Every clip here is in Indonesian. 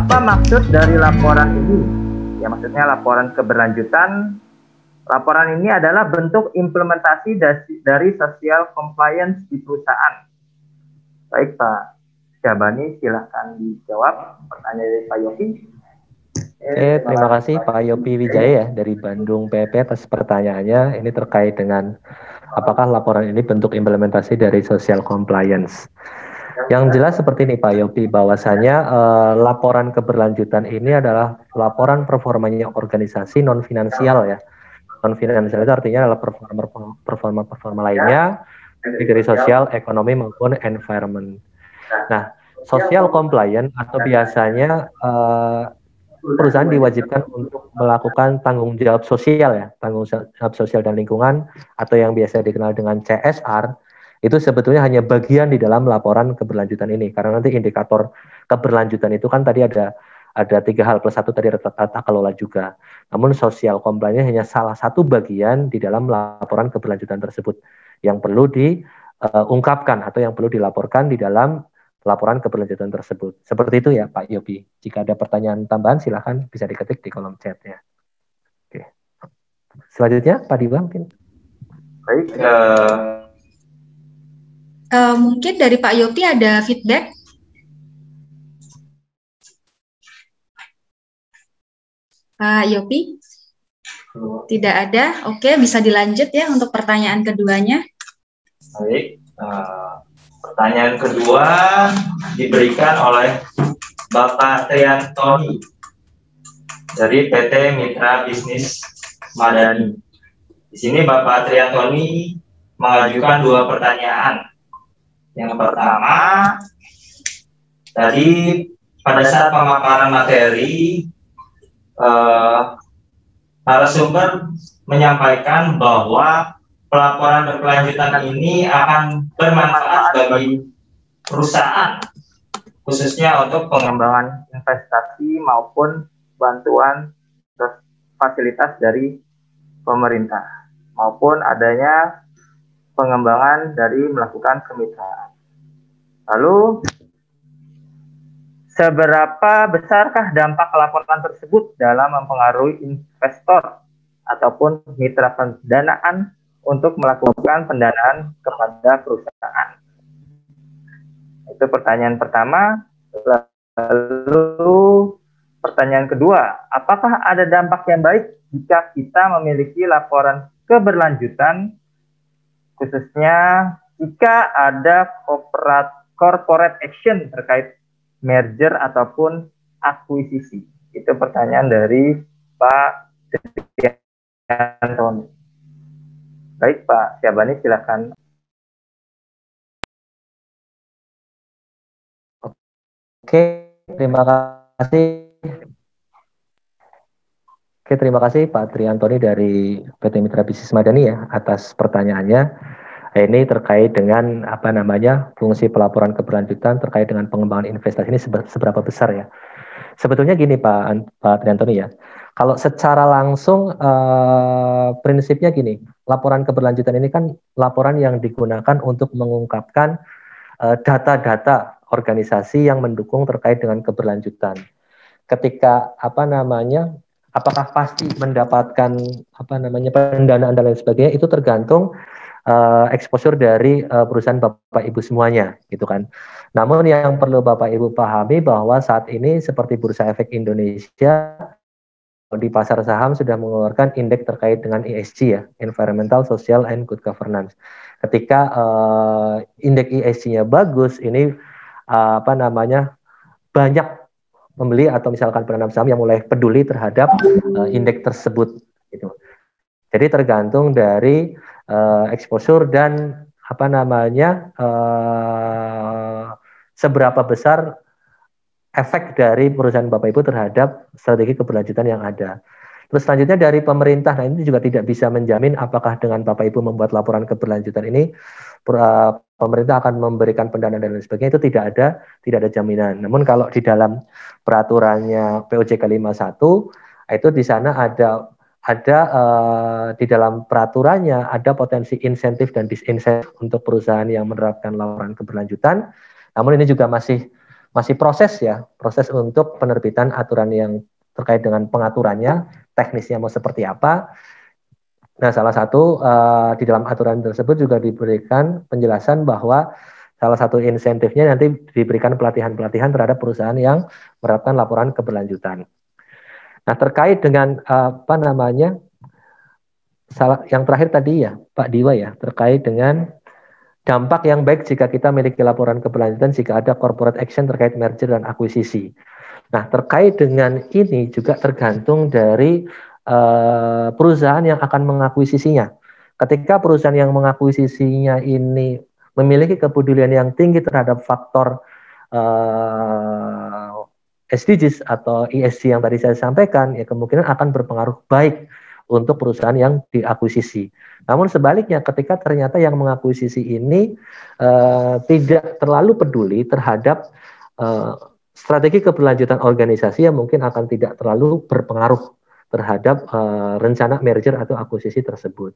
Apa maksud dari laporan ini? Ya, maksudnya laporan keberlanjutan. Laporan ini adalah bentuk implementasi dari social compliance di perusahaan. Baik, Pak Syabani, silahkan dijawab pertanyaan dari Pak Yopi. Terima kasih Pak Yopi Wijaya ya dari Bandung PP atas pertanyaannya. Ini terkait dengan apakah laporan ini bentuk implementasi dari social compliance. Yang jelas seperti ini Pak Yopi, bahwasanya laporan keberlanjutan ini adalah laporan performanya organisasi non finansial ya. Non finansial itu artinya adalah performa lainnya dari sosial, ekonomi maupun environment. Nah, social compliance atau biasanya perusahaan diwajibkan untuk melakukan tanggung jawab sosial ya, tanggung jawab sosial dan lingkungan atau yang biasa dikenal dengan CSR. Itu sebetulnya hanya bagian di dalam laporan keberlanjutan ini, karena nanti indikator keberlanjutan itu kan tadi ada 3 hal plus 1 tadi ada tata kelola juga. Namun social compliance hanya salah satu bagian di dalam laporan keberlanjutan tersebut yang perlu diungkapkan atau yang perlu dilaporkan di dalam laporan keberlanjutan tersebut. Seperti itu ya Pak Yopi. Jika ada pertanyaan tambahan silahkan bisa diketik di kolom chatnya. Oke. Selanjutnya Pak Diwa mungkin. Baik. Mungkin dari Pak Yopi ada feedback? Pak Yopi? Tidak ada. Oke, bisa dilanjut ya untuk pertanyaan keduanya. Baik. Pertanyaan kedua diberikan oleh Bapak Triantoni dari PT Mitra Bisnis Madani. Di sini Bapak Triantoni mengajukan 2 pertanyaan. Yang pertama, tadi pada saat pemaparan materi, narasumber menyampaikan bahwa pelaporan berkelanjutan ini akan bermanfaat bagi perusahaan, khususnya untuk pengembangan investasi maupun bantuan fasilitas dari pemerintah, maupun adanya pengembangan dari melakukan kemitraan. Lalu, seberapa besarkah dampak laporan tersebut dalam mempengaruhi investor ataupun mitra pendanaan untuk melakukan pendanaan kepada perusahaan? Itu pertanyaan pertama. Lalu pertanyaan kedua, apakah ada dampak yang baik jika kita memiliki laporan keberlanjutan, khususnya jika ada corporate action terkait merger ataupun akuisisi? Itu pertanyaan dari Pak Triantoni. Baik Pak Syabani, silakan. Oke, terima kasih. Terima kasih Pak Triantoni dari PT Mitra Bisnis Madani ya atas pertanyaannya. Ini terkait dengan fungsi pelaporan keberlanjutan terkait dengan pengembangan investasi ini seberapa besar ya. Sebetulnya gini Pak Triantoni ya. Kalau secara langsung prinsipnya gini, laporan keberlanjutan ini kan laporan yang digunakan untuk mengungkapkan data-data organisasi yang mendukung terkait dengan keberlanjutan. Ketika apakah pasti mendapatkan pendanaan dan lain sebagainya, itu tergantung exposure dari perusahaan Bapak Ibu semuanya gitu kan. Namun yang perlu Bapak Ibu pahami bahwa saat ini seperti Bursa Efek Indonesia di pasar saham sudah mengeluarkan indeks terkait dengan ESG ya, Environmental, Social, and Good Governance. Ketika indeks ESG-nya bagus, ini banyak membeli atau misalkan penanam saham yang mulai peduli terhadap indeks tersebut gitu. Jadi tergantung dari exposure dan seberapa besar efek dari perusahaan Bapak Ibu terhadap strategi keberlanjutan yang ada. Terus selanjutnya dari pemerintah, nah ini juga tidak bisa menjamin apakah dengan Bapak Ibu membuat laporan keberlanjutan ini pemerintah akan memberikan pendanaan dan lain sebagainya, itu tidak ada jaminan. Namun kalau di dalam peraturannya POJK 51 itu di sana ada di dalam peraturannya ada potensi insentif dan disinsentif untuk perusahaan yang menerapkan laporan keberlanjutan. Namun ini juga masih masih proses ya, proses untuk penerbitan aturan yang terkait dengan pengaturannya, teknisnya mau seperti apa. Nah, salah satu di dalam aturan tersebut juga diberikan penjelasan bahwa salah satu insentifnya nanti diberikan pelatihan-pelatihan terhadap perusahaan yang menerapkan laporan keberlanjutan. Nah, terkait dengan apa namanya, yang terakhir tadi ya, Pak Diwa ya, terkait dengan dampak yang baik jika kita memiliki laporan keberlanjutan jika ada corporate action terkait merger dan akuisisi. Nah, terkait dengan ini juga tergantung dari perusahaan yang akan mengakuisisinya. Ketika perusahaan yang mengakuisisinya ini memiliki kepedulian yang tinggi terhadap faktor SDGs atau ESG yang tadi saya sampaikan, ya kemungkinan akan berpengaruh baik untuk perusahaan yang diakuisisi. Namun sebaliknya, ketika ternyata yang mengakuisisi ini tidak terlalu peduli terhadap strategi keberlanjutan organisasi yang mungkin akan tidak terlalu berpengaruh terhadap rencana merger atau akuisisi tersebut.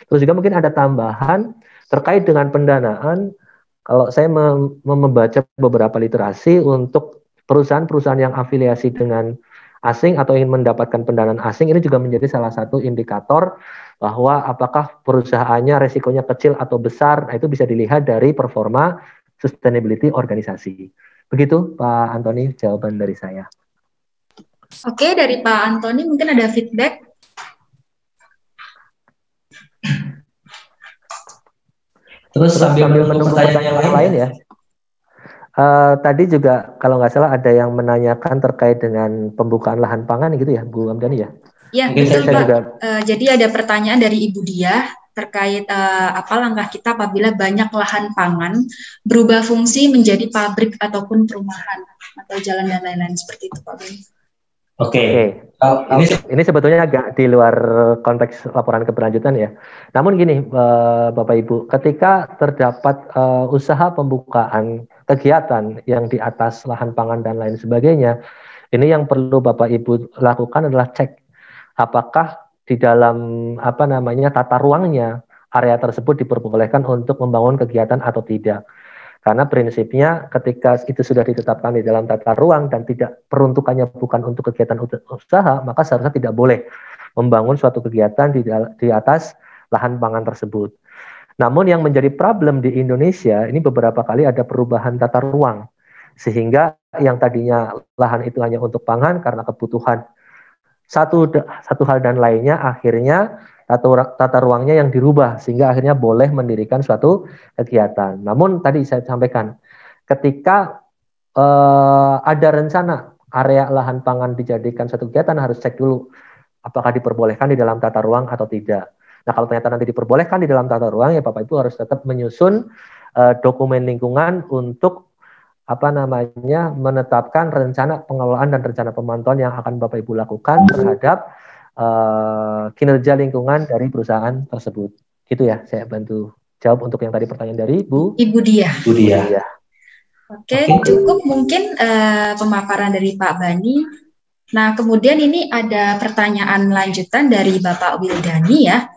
Terus juga mungkin ada tambahan terkait dengan pendanaan. Kalau saya membaca beberapa literasi untuk perusahaan-perusahaan yang afiliasi dengan asing atau ingin mendapatkan pendanaan asing, ini juga menjadi salah satu indikator bahwa apakah perusahaannya resikonya kecil atau besar. Nah, itu bisa dilihat dari performa sustainability organisasi. Begitu Pak Antoni jawaban dari saya. Oke, dari Pak Antoni mungkin ada feedback. Terus sambil menunggu pertanyaan yang lain ya. Tadi juga kalau nggak salah ada yang menanyakan terkait dengan pembukaan lahan pangan gitu ya, Bu Amdani ya? Ya, betul Pak. Juga... jadi ada pertanyaan dari Ibu Diah terkait apa langkah kita apabila banyak lahan pangan berubah fungsi menjadi pabrik ataupun perumahan atau jalan dan lain-lain seperti itu Pak Ben. Oke. Ini sebetulnya agak di luar konteks laporan keberlanjutan ya. Namun gini, Bapak Ibu, ketika terdapat usaha pembukaan kegiatan yang di atas lahan pangan dan lain sebagainya, ini yang perlu Bapak Ibu lakukan adalah cek apakah di dalam apa namanya tata ruangnya area tersebut diperbolehkan untuk membangun kegiatan atau tidak. Karena prinsipnya ketika itu sudah ditetapkan di dalam tata ruang dan tidak peruntukannya bukan untuk kegiatan usaha, maka seharusnya tidak boleh membangun suatu kegiatan di atas lahan pangan tersebut. Namun yang menjadi problem di Indonesia, ini beberapa kali ada perubahan tata ruang. Sehingga yang tadinya lahan itu hanya untuk pangan karena kebutuhan satu hal dan lainnya, akhirnya tata ruangnya yang dirubah sehingga akhirnya boleh mendirikan suatu kegiatan. Namun tadi saya sampaikan, ketika ada rencana area lahan pangan dijadikan suatu kegiatan, harus cek dulu apakah diperbolehkan di dalam tata ruang atau tidak. Nah, kalau ternyata nanti diperbolehkan di dalam tata ruang, ya Bapak Ibu harus tetap menyusun dokumen lingkungan untuk apa namanya menetapkan rencana pengelolaan dan rencana pemantauan yang akan Bapak Ibu lakukan terhadap kinerja lingkungan dari perusahaan tersebut. Gitu ya, saya bantu jawab untuk yang tadi pertanyaan dari Ibu Diah. Bu Diah. Oke, cukup mungkin pemaparan dari Pak Bani. Nah, kemudian ini ada pertanyaan lanjutan dari Bapak Wildani ya.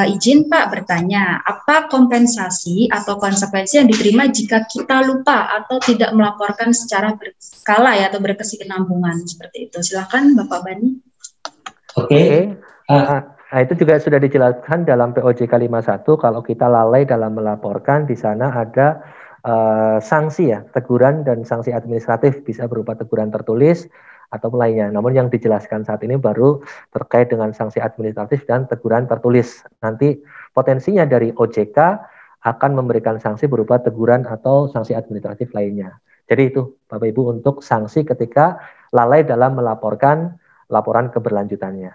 Izin Pak bertanya, apa kompensasi atau konsekuensi yang diterima jika kita lupa atau tidak melaporkan secara berkala ya atau berkesinambungan seperti itu? Silakan Bapak Bani. Oke. Nah, itu juga sudah dijelaskan dalam POJK 51 kalau kita lalai dalam melaporkan, di sana ada sanksi ya, teguran dan sanksi administratif, bisa berupa teguran tertulis atau lainnya. Namun yang dijelaskan saat ini baru terkait dengan sanksi administratif dan teguran tertulis. Nanti potensinya dari OJK akan memberikan sanksi berupa teguran atau sanksi administratif lainnya. Jadi itu Bapak Ibu untuk sanksi ketika lalai dalam melaporkan laporan keberlanjutannya.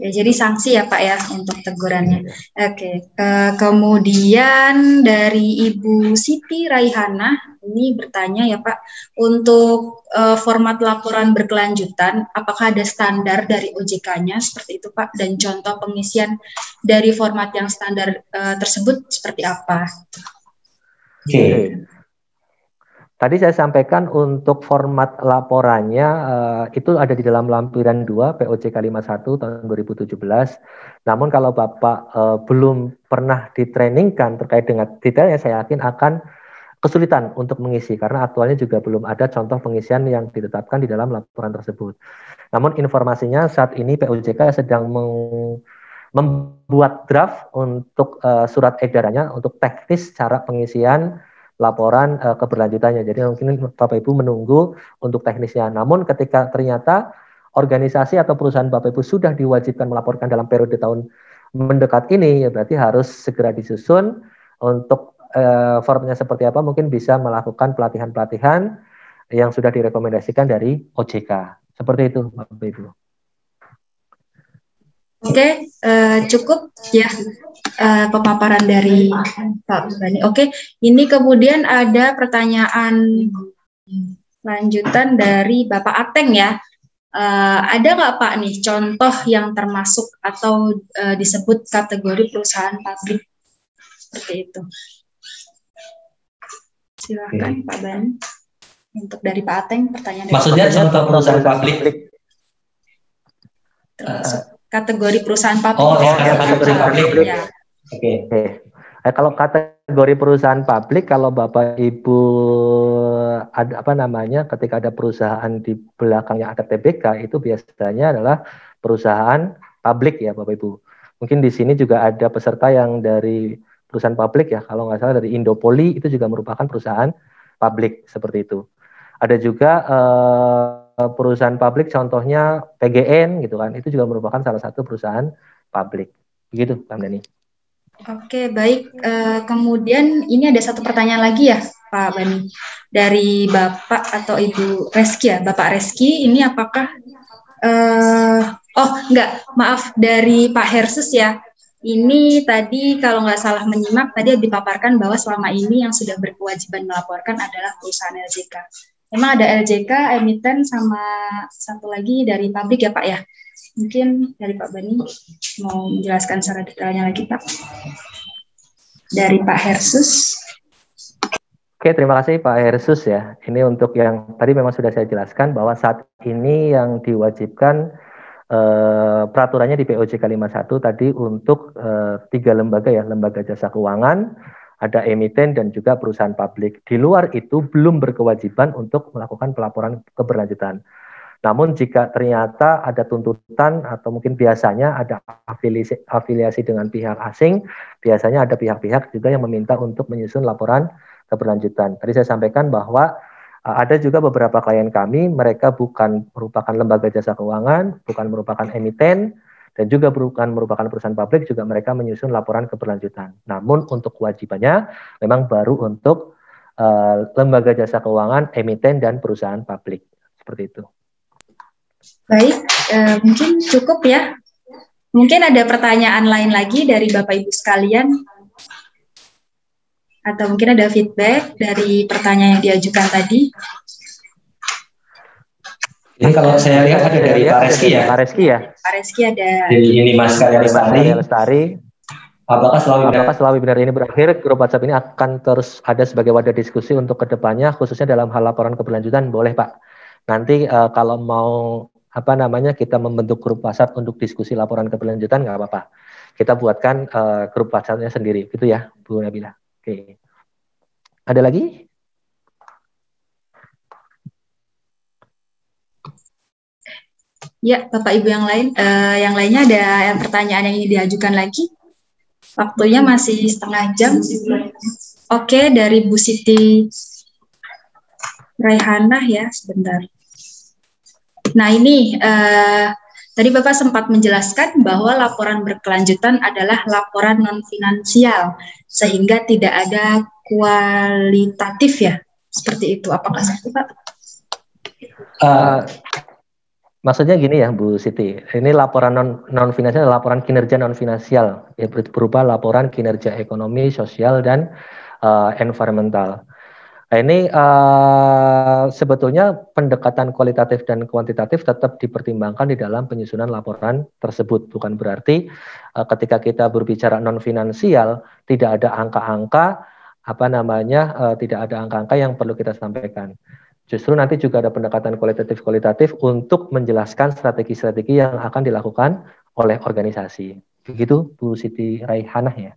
Ya, jadi sanksi ya Pak ya untuk tegurannya. Oke. Kemudian dari Ibu Siti Raihana ini bertanya ya Pak, untuk format laporan berkelanjutan, apakah ada standar dari OJK-nya seperti itu Pak? Dan contoh pengisian dari format yang standar tersebut seperti apa? Oke. Tadi saya sampaikan untuk format laporannya itu ada di dalam lampiran 2 POJK 51 tahun 2017. Namun kalau Bapak belum pernah ditrainingkan terkait dengan detailnya, saya yakin akan kesulitan untuk mengisi karena aktualnya juga belum ada contoh pengisian yang ditetapkan di dalam laporan tersebut. Namun informasinya saat ini POJK sedang membuat draft untuk surat edarannya untuk teknis cara pengisian laporan keberlanjutannya. Jadi mungkin Bapak Ibu menunggu untuk teknisnya. Namun ketika ternyata organisasi atau perusahaan Bapak Ibu sudah diwajibkan melaporkan dalam periode tahun mendekat ini, ya berarti harus segera disusun untuk formnya seperti apa, mungkin bisa melakukan pelatihan-pelatihan yang sudah direkomendasikan dari OJK. Seperti itu, Bapak Ibu. Oke, cukup ya pemaparan dari Pak Bani. Oke, ini kemudian ada pertanyaan lanjutan dari Bapak Ateng ya. Ada nggak Pak nih contoh yang termasuk atau disebut kategori perusahaan publik seperti itu? Silakan Pak Bani. Untuk dari Pak Ateng, pertanyaan dari Maksudnya contoh perusahaan publik? Kategori perusahaan publik. Oh, ya, kategori publik. Ya. Oke. Kalau kategori perusahaan publik, kalau Bapak Ibu ada ketika ada perusahaan di belakangnya ada TBK, itu biasanya adalah perusahaan publik ya Bapak Ibu. Mungkin di sini juga ada peserta yang dari perusahaan publik ya, kalau nggak salah dari Indopoli itu juga merupakan perusahaan publik seperti itu. Ada juga perusahaan publik, contohnya PGN gitu kan, itu juga merupakan salah satu perusahaan publik. Begitu, Pak Dani. Oke, baik. Kemudian ini ada satu pertanyaan lagi ya, Pak Bani, dari Bapak atau Ibu Reski ya, Bapak Reski. Ini apakah? Maaf, dari Pak Hersus ya. Ini tadi kalau nggak salah menyimak, tadi dipaparkan bahwa selama ini yang sudah berkewajiban melaporkan adalah perusahaan LJK. Memang ada LJK, emiten, sama satu lagi dari pabrik ya Pak ya. Mungkin dari Pak Bani mau menjelaskan secara detailnya lagi Pak. Dari Pak Hersus. Oke, terima kasih Pak Hersus ya. Ini untuk yang tadi memang sudah saya jelaskan bahwa saat ini yang diwajibkan peraturannya di POJK 51 tadi untuk 3 lembaga ya, lembaga jasa keuangan, ada emiten dan juga perusahaan publik. Di luar itu belum berkewajiban untuk melakukan pelaporan keberlanjutan. Namun jika ternyata ada tuntutan atau mungkin biasanya ada afiliasi dengan pihak asing, biasanya ada pihak-pihak juga yang meminta untuk menyusun laporan keberlanjutan. Tadi saya sampaikan bahwa ada juga beberapa klien kami, mereka bukan merupakan lembaga jasa keuangan, bukan merupakan emiten, dan juga bukan merupakan perusahaan publik, juga mereka menyusun laporan keberlanjutan. Namun untuk kewajibannya memang baru untuk lembaga jasa keuangan, emiten, dan perusahaan publik. Seperti itu. Baik, mungkin cukup ya. Mungkin ada pertanyaan lain lagi dari Bapak Ibu sekalian. Atau mungkin ada feedback dari pertanyaan yang diajukan tadi. Ini kalau saya lihat ada dari Pak Reski ya. Pak Reski ya. Pak Reski ada. Ini Mas Karya Lestari. Apakah setelah webinar ini berakhir, grup WhatsApp ini akan terus ada sebagai wadah diskusi untuk kedepannya, khususnya dalam hal laporan keberlanjutan, boleh Pak. Nanti kalau mau kita membentuk grup WhatsApp untuk diskusi laporan keberlanjutan, nggak apa-apa. Kita buatkan grup WhatsApp-nya sendiri, gitu ya, Bu Nabila. Oke. Ada lagi? Ya, Bapak Ibu yang lainnya ada pertanyaan yang ingin diajukan lagi. Waktunya masih setengah jam. Oke, dari Bu Siti Raihanah ya, sebentar. Nah ini tadi Bapak sempat menjelaskan bahwa laporan berkelanjutan adalah laporan non-finansial, sehingga tidak ada kualitatif ya, seperti itu. Apakah seperti Pak? Maksudnya gini ya Bu Siti, ini laporan non-finansial adalah laporan kinerja non-finansial, ya, berupa laporan kinerja ekonomi, sosial, dan environmental. Nah, ini sebetulnya pendekatan kualitatif dan kuantitatif tetap dipertimbangkan di dalam penyusunan laporan tersebut. Bukan berarti ketika kita berbicara non-finansial tidak ada angka-angka tidak ada angka-angka yang perlu kita sampaikan. Justru nanti juga ada pendekatan kualitatif untuk menjelaskan strategi-strategi yang akan dilakukan oleh organisasi. Begitu Bu Siti Raihanah ya.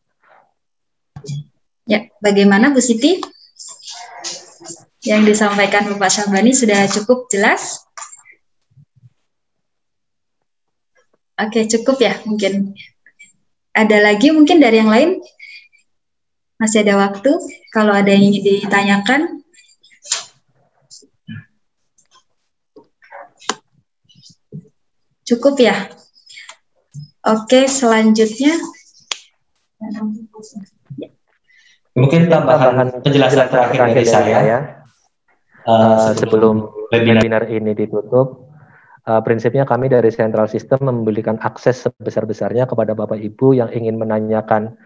Ya, bagaimana Bu Siti? Yang disampaikan Bapak Syahbani sudah cukup jelas? Oke, cukup ya mungkin. Ada lagi mungkin dari yang lain? Masih ada waktu kalau ada yang ingin ditanyakan. Cukup ya? Oke, selanjutnya. Mungkin tambahan penjelasan terakhir dari saya. Sebelum webinar ini ditutup, prinsipnya kami dari Central System memberikan akses sebesar-besarnya kepada Bapak Ibu yang ingin menanyakan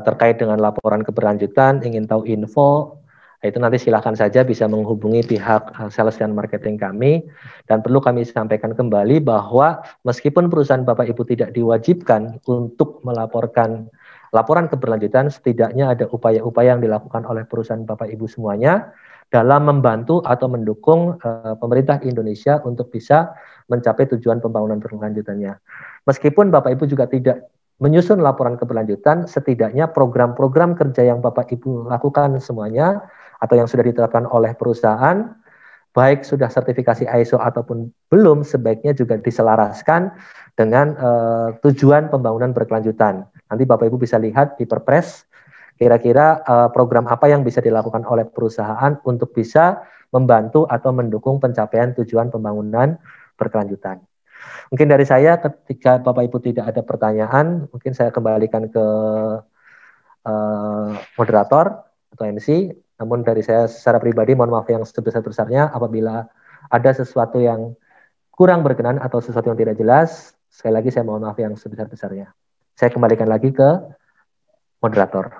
terkait dengan laporan keberlanjutan, ingin tahu info, itu nanti silahkan saja bisa menghubungi pihak sales dan marketing kami. Dan perlu kami sampaikan kembali bahwa meskipun perusahaan Bapak Ibu tidak diwajibkan untuk melaporkan laporan keberlanjutan, setidaknya ada upaya-upaya yang dilakukan oleh perusahaan Bapak Ibu semuanya dalam membantu atau mendukung pemerintah Indonesia untuk bisa mencapai tujuan pembangunan berkelanjutannya. Meskipun Bapak Ibu juga tidak menyusun laporan keberlanjutan, setidaknya program-program kerja yang Bapak Ibu lakukan semuanya atau yang sudah ditetapkan oleh perusahaan, baik sudah sertifikasi ISO ataupun belum, sebaiknya juga diselaraskan dengan tujuan pembangunan berkelanjutan. Nanti Bapak Ibu bisa lihat di Perpres, kira-kira program apa yang bisa dilakukan oleh perusahaan untuk bisa membantu atau mendukung pencapaian tujuan pembangunan berkelanjutan. Mungkin dari saya, ketika Bapak Ibu tidak ada pertanyaan, mungkin saya kembalikan ke moderator atau MC. Namun dari saya secara pribadi, mohon maaf yang sebesar-besarnya apabila ada sesuatu yang kurang berkenan atau sesuatu yang tidak jelas. Sekali lagi saya mohon maaf yang sebesar-besarnya. Saya kembalikan lagi ke moderator.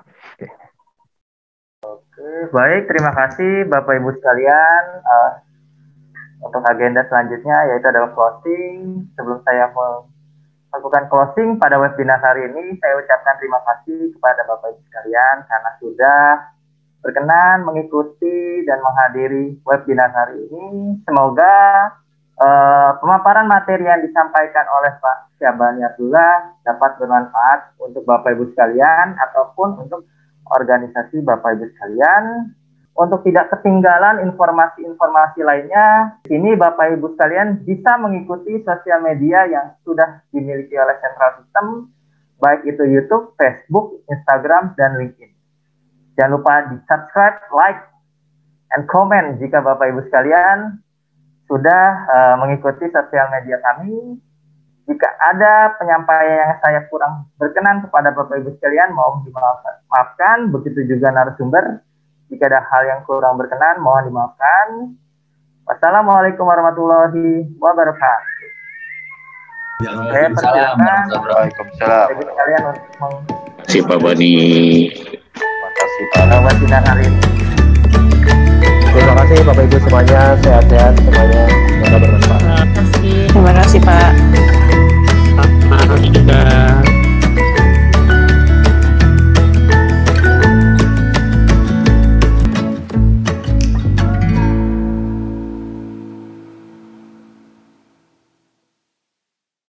Oke, baik, terima kasih Bapak Ibu sekalian. Untuk agenda selanjutnya yaitu adalah closing. Sebelum saya melakukan closing pada webinar hari ini, saya ucapkan terima kasih kepada Bapak Ibu sekalian karena sudah berkenan mengikuti dan menghadiri webinar hari ini. Semoga pemaparan materi yang disampaikan oleh Pak Syahbani Abdullah dapat bermanfaat untuk Bapak Ibu sekalian ataupun untuk organisasi Bapak Ibu sekalian. Untuk tidak ketinggalan informasi-informasi lainnya, ini Bapak Ibu sekalian bisa mengikuti sosial media yang sudah dimiliki oleh Central System, baik itu YouTube, Facebook, Instagram, dan LinkedIn. Jangan lupa di subscribe, like, and comment jika Bapak Ibu sekalian sudah mengikuti sosial media kami. Jika ada penyampaian yang saya kurang berkenan kepada Bapak Ibu sekalian, mohon dimaafkan. Begitu juga narasumber. Jika ada hal yang kurang berkenan, mohon dimaafkan. Wassalamualaikum warahmatullahi wabarakatuh. Saya persilakan Waalaikumsalam. Ibu sekalian untuk Terima kasih Pak Bani. Terima kasih Pak. webinar hari ini. Terima kasih Bapak Ibu semuanya, sehat-sehat semuanya, semoga bermanfaat. Terima kasih Pak. Terima kasih juga.